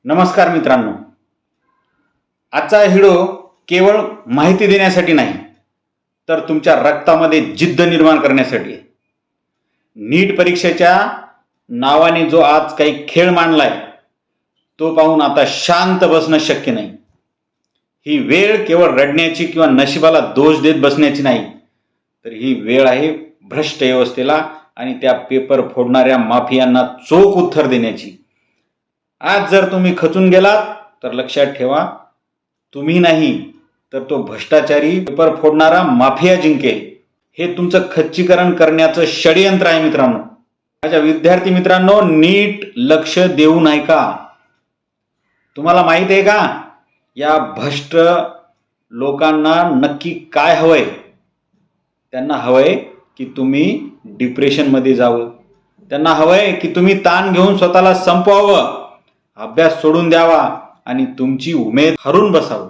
नमस्कार मित्रांनो, आजचा व्हिडिओ केवळ माहिती देण्यासाठी नाही तर तुमच्या रक्तामध्ये जिद्द निर्माण करण्यासाठी आहे. नीट परीक्षेच्या नावाने जो आज काही खेळ मांडलाय तो पाहून आता शांत बसणं शक्य नाही. ही वेळ केवळ रडण्याची किंवा नशिबाला दोष देत बसण्याची नाही, तर ही वेळ आहे भ्रष्ट व्यवस्थेला आणि त्या पेपर फोडणाऱ्या माफियांना चोख उत्तर देण्याची. आज जर तुम्ही खचून गेलात तर लक्षात ठेवा, तुम्ही नाही तर तो भ्रष्टाचारी पेपर फोडणारा माफिया जिंकेल. हे तुमचं खच्चीकरण करण्याचं षडयंत्र आहे. मित्रांनो, माझ्या विद्यार्थी मित्रांनो, नीट लक्ष देऊ नये का? तुम्हाला माहित आहे का या भ्रष्ट लोकांना नक्की काय हवंय? त्यांना हवंय की तुम्ही डिप्रेशनमध्ये जावं. त्यांना हवंय की तुम्ही ताण घेऊन स्वतःला संपवावं, अभ्यास सोडून द्यावा आणि तुमची उमेद हरून बसावं.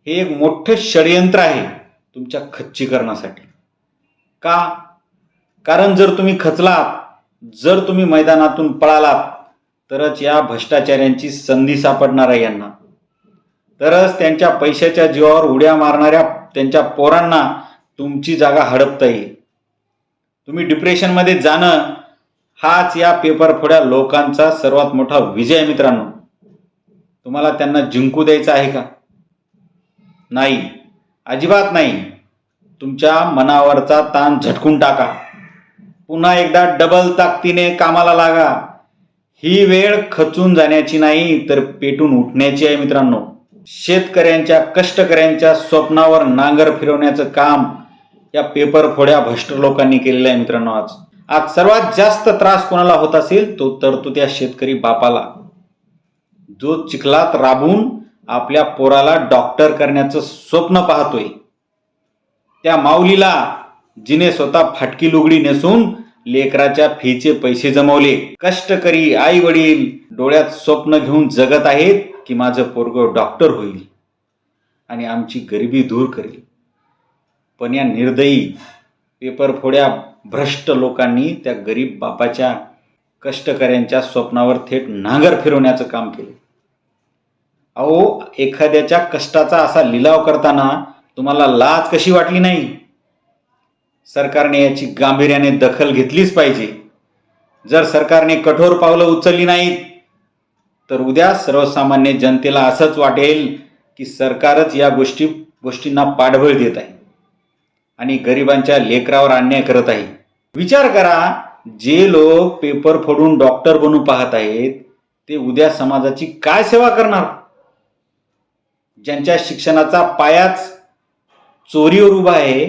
हे एक मोठं षडयंत्र आहे तुमच्या खच्चीकरणासाठी. का? कारण जर तुम्ही खचलात, जर तुम्ही मैदानातून पळालात, तरच या भ्रष्टाचार्यांची संधी सापडणार आहे यांना. तरच त्यांच्या पैशाच्या जीवावर उड्या मारणाऱ्या त्यांच्या पोरांना तुमची जागा हडपता येईल. तुम्ही डिप्रेशनमध्ये जाणं हाच या पेपर फोड्या लोकांचा सर्वात मोठा विजय आहे. मित्रांनो, तुम्हाला त्यांना जिंकू द्यायचं आहे का? नाही, अजिबात नाही. तुमच्या मनावरचा ताण झटकून टाका. पुन्हा एकदा डबल ताकदीने कामाला लागा. ही वेळ खचून जाण्याची नाही तर पेटून उठण्याची आहे. मित्रांनो, शेतकऱ्यांच्या, कष्टकऱ्यांच्या स्वप्नावर नांगर फिरवण्याचं काम या पेपर फोड्या भ्रष्ट लोकांनी केलेलं आहे. मित्रांनो, आज सर्वात जास्त त्रास कोणाला होत असेल तो त्या शेतकरी बापाला, जो चिखलात राबून आपल्या पोराला डॉक्टर करण्याचं स्वप्न पाहतोय. त्या माऊलीला, जिने स्वतः फाटकी लुगडी नेसून लेकराच्या फीचे पैसे जमवले. कष्टकरी आई वडील डोळ्यात स्वप्न घेऊन जगत आहेत की माझं पोरगं डॉक्टर होईल आणि आमची गरिबी दूर करेल. पण या निर्दयी पेपर फोड्या भ्रष्ट लोकांनी त्या गरीब बापाच्या, कष्टकऱ्यांच्या स्वप्नावर थेट नांगर फिरवण्याचं काम केलं. अहो, एखाद्याच्या कष्टाचा असा लिलाव करताना तुम्हाला लाज कशी वाटली नाही? सरकारने याची गांभीर्याने दखल घेतलीच पाहिजे. जर सरकारने कठोर पावलं उचलली नाहीत तर उद्या सर्वसामान्य जनतेला असंच वाटेल की सरकारच या गोष्टींना पाठबळ देत आहे आणि गरिबांच्या लेकरावर अन्याय करत आहे. विचार करा, जे लोक पेपर फोडून डॉक्टर बनू पाहत आहेत ते उद्या समाजाची काय सेवा करणार? ज्यांच्या शिक्षणाचा पायाच चोरीवर उभा आहे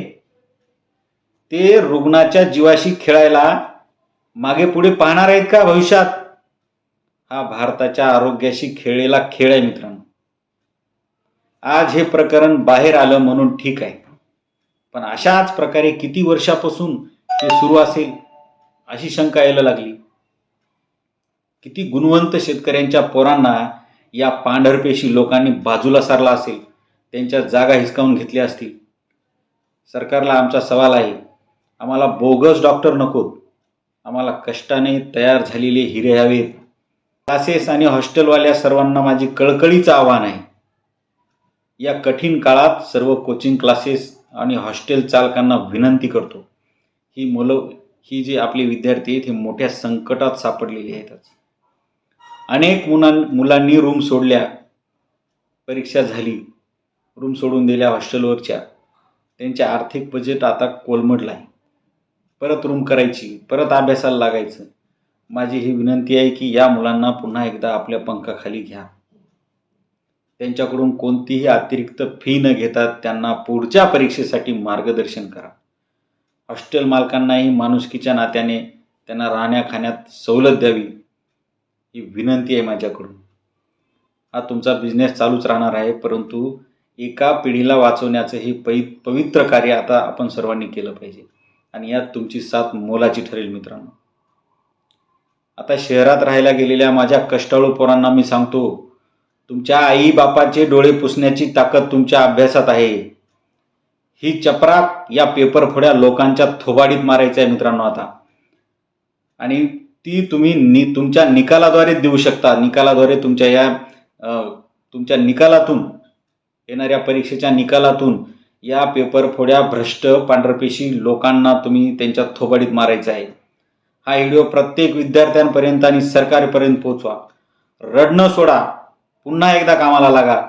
ते रुग्णाच्या जीवाशी खेळायला मागे पुढे पाहणार आहेत का भविष्यात? हा भारताच्या आरोग्याशी खेळलेला खेळ आहे. मित्रांनो, आज हे प्रकरण बाहेर आलं म्हणून ठीक आहे, पण अशाच प्रकारे किती वर्षापासून हे सुरू असेल अशी शंका यायला लागली. किती गुणवंत शेतकऱ्यांच्या पोरांना या पांढरपेशी लोकांनी बाजूला सारला असेल, त्यांच्या जागा हिसकावून घेतल्या असतील. सरकारला आमचा सवाल आहे, आम्हाला बोगस डॉक्टर नकोत, आम्हाला कष्टाने तयार झालेले हिरे हवेत. क्लासेस आणि हॉस्टेलवाल्या सर्वांना माझी कळकळीचं आव्हान आहे, या कठीण काळात सर्व कोचिंग क्लासेस आणि हॉस्टेल चालकांना विनंती करतो, ही जी आपले विद्यार्थी आहेत हे मोठ्या संकटात सापडलेले आहेत. अनेक मुलांनी रूम सोडल्या, परीक्षा झाली, रूम सोडून दिल्या हॉस्टेलवरच्या. त्यांचे आर्थिक बजेट आता कोलमडलं आहे. परत रूम करायची, परत अभ्यासाला लागायचं. माझी ही विनंती आहे की या मुलांना पुन्हा एकदा आपल्या पंखाखाली घ्या. त्यांच्याकडून कोणतीही अतिरिक्त फी न घेता त्यांना पुढच्या परीक्षेसाठी मार्गदर्शन करा. हॉस्टेल मालकांनाही माणुसकीच्या नात्याने त्यांना राहण्या खाण्यात सवलत द्यावी, ही विनंती आहे माझ्याकडून. हा तुमचा बिझनेस चालूच राहणार आहे, परंतु एका पिढीला वाचवण्याचं हे पवित्र कार्य आता आपण सर्वांनी केलं पाहिजे आणि यात तुमची साथ मोलाची ठरेल. मित्रांनो, आता शहरात राहायला गेलेल्या माझ्या कष्टाळू पोरांना मी सांगतो, तुमच्या आई बापाचे डोळे पुसण्याची ताकद तुमच्या अभ्यासात आहे. ही चपराक या पेपर फोड्या लोकांच्या थोबाडीत मारायचं आहे मित्रांनो आता. आणि ती तुम्ही तुमच्या निकालाद्वारे देऊ शकता. निकालाद्वारे तुमच्या निकालातून, येणाऱ्या परीक्षेच्या निकालातून या पेपरफोड्या भ्रष्ट पांढरपेशी लोकांना तुम्ही त्यांच्या थोबाडीत मारायचा आहे. हा व्हिडिओ प्रत्येक विद्यार्थ्यांपर्यंत आणि सरकारपर्यंत पोहोचवा. रडणं सोडा, पुन्हा एकदा कामाला लागा.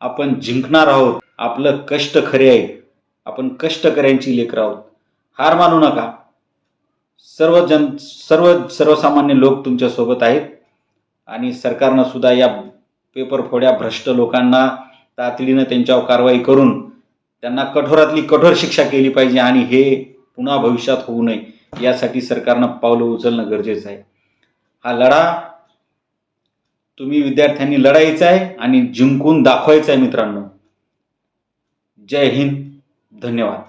आपण जिंकणार आहोत. आपलं कष्ट खरे आहे. आपण कष्टकऱ्यांची लेकरं आहोत. हार मानू नका. सर्वसामान्य लोक तुमच्या सोबत आहेत आणि सरकारनं सुद्धा या पेपरफोड्या भ्रष्ट लोकांना तातडीनं त्यांच्यावर कारवाई करून त्यांना कठोरातली कठोर शिक्षा केली पाहिजे आणि हे पुन्हा भविष्यात होऊ नये यासाठी सरकारनं पावलं उचलणं गरजेचं आहे. हा लढा तुम्ही विद्यार्थ्यांनी लढायचा आहे आणि जिंकून दाखवायचा आहे मित्रांनो. जय हिंद. धन्यवाद.